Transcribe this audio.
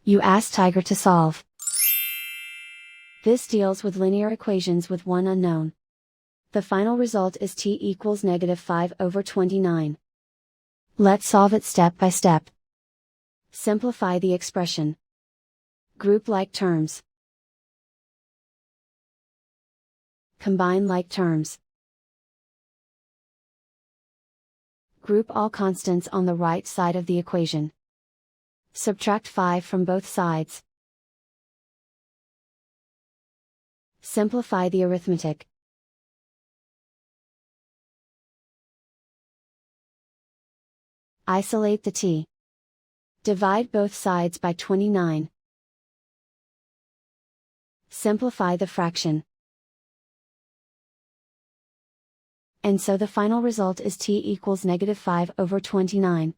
You ask Tiger to solve. This deals with linear equations with one unknown. The final result is t equals -5/29. Let's solve it step by step. Simplify the expression. Group like terms. Combine like terms. Group all constants on the right side of the equation. Subtract 5 from both sides. Simplify the arithmetic. Isolate the t. Divide both sides by 29. Simplify the fraction. And so the final result is t equals -5/29.